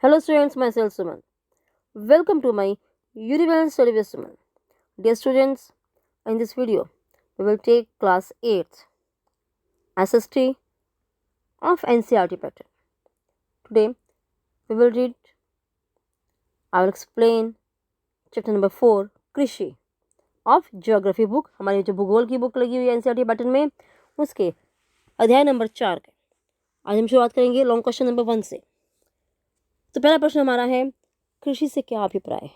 Hello students, myself Suman. Welcome to my Universal Study with Suman. Dear students, in this video, we will take class 8th SST of NCERT pattern. Today, we will read, I will explain chapter number 4, कृषि of geography book. हमारी जो भूगोल की book लगी हुई है NCERT pattern में, उसके अध्याय नंबर 4 के आज हम शुरुआत करेंगे लॉन्ग क्वेश्चन नंबर 1 से। तो पहला प्रश्न हमारा है, कृषि से क्या अभिप्राय है?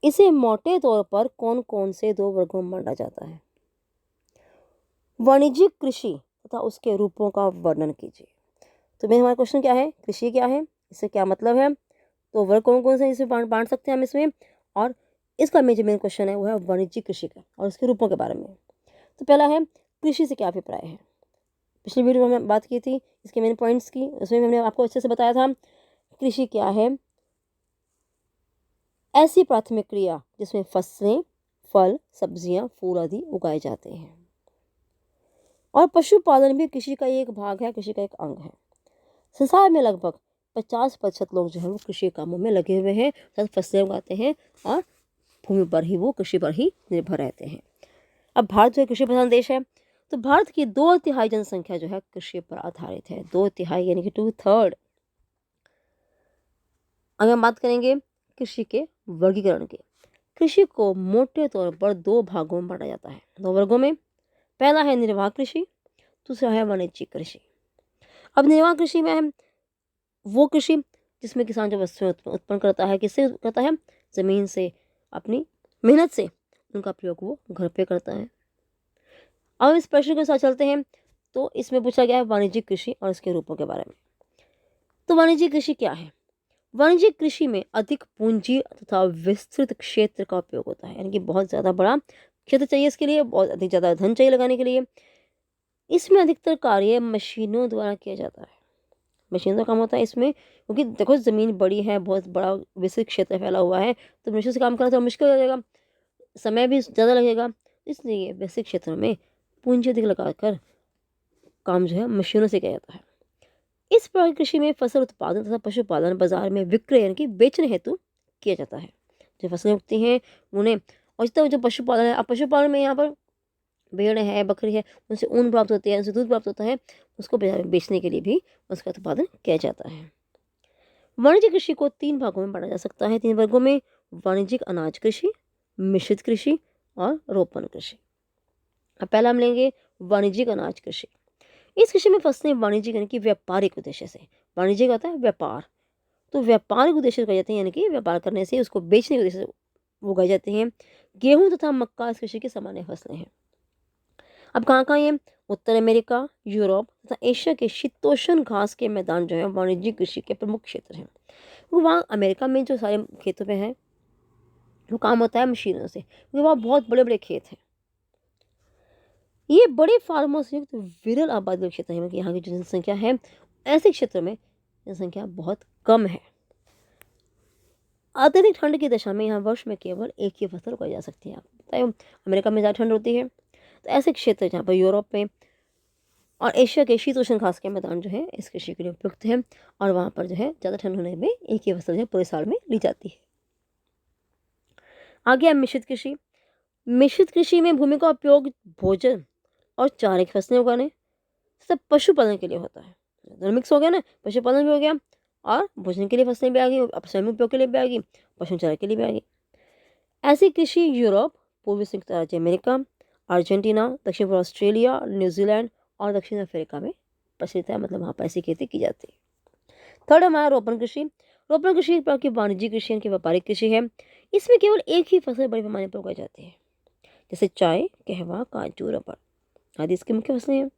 इसे मोटे तौर पर कौन कौन से दो वर्गों में बांटा जाता है? वाणिज्यिक कृषि तथा उसके रूपों का वर्णन कीजिए। तो मेरा हमारा क्वेश्चन क्या है, कृषि क्या है, इससे क्या मतलब है, तो वर्ग कौन कौन से इसे बांट सकते हैं हम इसमें, और इसका मेन क्वेश्चन है वो है वाणिज्यिक कृषि का और उसके रूपों के बारे में। तो पहला है, कृषि से क्या अभिप्राय है। पिछली वीडियो में हमने बात की थी इसके मेन पॉइंट्स की, उसमें हमने आपको अच्छे से बताया था कृषि क्या है, ऐसी प्राथमिक क्रिया जिसमें फसलें, फल, सब्जियां, फूल आदि उगाए जाते हैं। और पशुपालन भी कृषि का एक भाग है, कृषि का एक अंग है। संसार में लगभग 50% लोग जो है वो कृषि कामों में लगे हुए हैं, फसलें उगाते हैं और भूमि पर ही वो कृषि पर ही निर्भर रहते हैं। अब भारत जो है कृषि प्रधान देश है, तो भारत की 2/3 जनसंख्या जो है कृषि पर आधारित है। 2/3 यानी कि 2/3। अगर हम बात करेंगे कृषि के वर्गीकरण के, कृषि को मोटे तौर पर दो भागों में बांटा जाता है, दो वर्गों में। पहला है निर्वाह कृषि, दूसरा है वाणिज्यिक कृषि। अब निर्वाह कृषि में है वो कृषि जिसमें किसान जो वस्तुएं उत्पन्न करता है, किससे करता है, जमीन से, अपनी मेहनत से उनका प्रयोग वो घर पे करता है। अब इस प्रश्न के साथ चलते हैं, तो इसमें पूछा गया है वाणिज्यिक कृषि और इसके रूपों के बारे में। तो वाणिज्यिक कृषि क्या है? वाणिज्यिक कृषि में अधिक पूंजी तथा विस्तृत क्षेत्र का उपयोग होता है, यानी कि बहुत ज़्यादा बड़ा क्षेत्र चाहिए इसके लिए, बहुत अधिक ज़्यादा धन चाहिए लगाने के लिए। इसमें अधिकतर कार्य मशीनों द्वारा किया जाता है। मशीनों का काम होता है इसमें, क्योंकि देखो ज़मीन बड़ी है, बहुत बड़ा विस्तृत क्षेत्र फैला हुआ है, तो मशीन से काम करना थोड़ा मुश्किल हो जाएगा, समय भी ज़्यादा लगेगा। इसलिए विस्तृत क्षेत्रों में पूंजी अधिक लगाकर काम जो है मशीनों से किया जाता है। इस प्रकार कृषि में फसल उत्पादन तथा पशुपालन बाजार में विक्रय यानी कि बेचने हेतु किया जाता है। जो फसलें उगती हैं उन्हें, और जितना जो पशुपालन है, अब पशुपालन में यहाँ पर भेड़ है, बकरी है, उनसे ऊन प्राप्त होती है, उनसे दूध प्राप्त होता है, उसको बाजार में बेचने के लिए भी उसका उत्पादन किया जाता है। वाणिज्यिक कृषि को 3 भागों में बांटा जा सकता है, 3 वर्गों में। वाणिज्यिक अनाज कृषि, मिश्रित कृषि और रोपण कृषि। अब पहला हम लेंगे वाणिज्यिक अनाज कृषि। इस कृषि में फसलें वाणिज्यिक यानी कि व्यापारिक उद्देश्य से, वाणिज्यिक होता है व्यापार, तो व्यापारिक उद्देश्य से उगाई जाती है, यानी कि व्यापार करने से, उसको बेचने के उद्देश्य से उगाई जाती हैं। गेहूं तथा मक्का इस कृषि की सामान्य फसलें हैं। अब कहाँ ये, उत्तर अमेरिका, यूरोप तथा एशिया के शीतोष्ण घास के मैदान जो है वाणिज्यिक कृषि के प्रमुख क्षेत्र हैं। वो वहाँ अमेरिका में जो सारे खेतों में है वो काम होता है मशीनों से, क्योंकि वहाँ बहुत बड़े बड़े खेत हैं। ये बड़े फार्मों से युक्त विरल आबादी क्षेत्र है, यहाँ की जो जनसंख्या है ऐसे क्षेत्रों में जनसंख्या बहुत कम है। अत्यधिक ठंड की दशा में यहाँ वर्ष में केवल एक ही फसल उगाई जा सकती है। आप बताइए, अमेरिका में ज़्यादा ठंड होती है, तो ऐसे क्षेत्र जहाँ पर यूरोप में और एशिया के शीतोष्ण घास के मैदान जो है इस कृषि के लिए उपयुक्त है, और वहाँ पर जो है ज़्यादा ठंड होने में एक ही फसल जो है पूरे साल में ली जाती है। आगे है मिश्रित कृषि। मिश्रित कृषि में भूमि का उपयोग भोजन और चारे की फसलें उगाने सब पशुपालन के लिए होता है। दोनों मिक्स हो गया ना, पशुपालन भी हो गया और भोजन के लिए फसलें भी आ गई, स्वयं उपयोग के लिए भी आ गई, पशु चारा के लिए भी आ गई। ऐसी कृषि यूरोप, पूर्वी संयुक्त राज्य अमेरिका, अर्जेंटीना, दक्षिण पूर्व ऑस्ट्रेलिया, न्यूजीलैंड और दक्षिण अफ्रीका में प्रचलित है, मतलब वहाँ पर ऐसी खेती की जाती है। थर्ड हमारा रोपण कृषि। रोपण कृषि एक प्रकार की वाणिज्यिक कृषि यानी कि व्यापारिक कृषि है। इसमें केवल एक ही फसल बड़े पैमाने पर उगाई जाती है, जैसे चाय, कहवा, काजू, रबर आदि इसकी मुख्य फसलें हैं।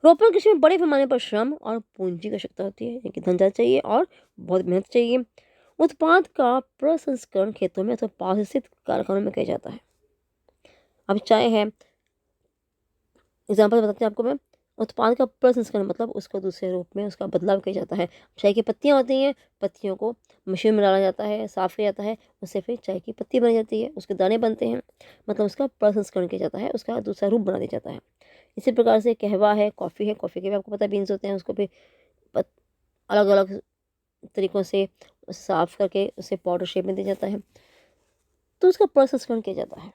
रोपण कृषि में बड़े पैमाने पर श्रम और पूंजी की आवश्यकता होती है, यानी कि धन ज्यादा चाहिए और बहुत मेहनत चाहिए। उत्पाद का प्रसंस्करण खेतों में अथवा पास स्थित कारखानों में किया जाता है। अब चाय है, एग्जाम्पल बताते हैं आपको मैं। उत्पाद का प्रसंस्करण मतलब उसको दूसरे रूप में उसका बदलाव किया जाता है। चाय की पत्तियाँ होती हैं, पत्तियों को मशीन में डाला जाता है, साफ किया जाता है, उससे फिर चाय की पत्ती बनी जाती है, उसके दाने बनते हैं, मतलब उसका प्रसंस्करण किया जाता है, उसका दूसरा रूप बना दिया जाता है। इसी प्रकार से कहवा है, कॉफ़ी के भी आपको पता है बीन्स होते हैं, उसको भी अलग अलग तरीक़ों से साफ़ करके उसे पाउडर शेप में दिया जाता है, तो उसका प्रसंस्करण किया जाता है।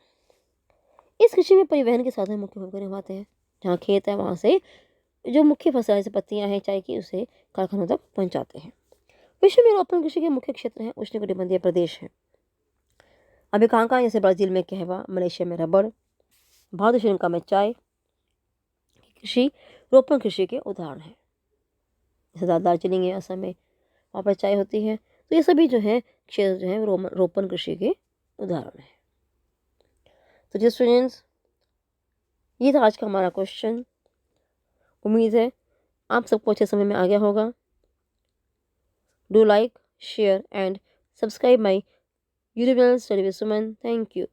इस कृषि में परिवहन के साधन मुख्य भूमिका निभाते हैं। जहाँ खेत है वहाँ से जो मुख्य फसल जैसे पत्तियाँ हैं चाय की, उसे कारखानों तक पहुँचाते हैं। विश्व में रोपण कृषि के मुख्य क्षेत्र हैं उष्णकटिबंधीय प्रदेश हैं। अभी कहाँ जैसे ब्राज़ील में कहवा, मलेशिया में रबड़, भारत श्रीलंका में चाय कृषि रोपण कृषि के उदाहरण हैं। जैसे दार्जिलिंग है, असम में, वहाँ पर चाय होती है। तो ये सभी जो है क्षेत्र जो है रोपण कृषि के उदाहरण हैं। तो जी स्टूडेंट्स, ये था आज का हमारा क्वेश्चन। उम्मीद है आप सबको अच्छे समझ में आ गया होगा। Do like, share and subscribe my YouTube channel study with Suman. Thank you.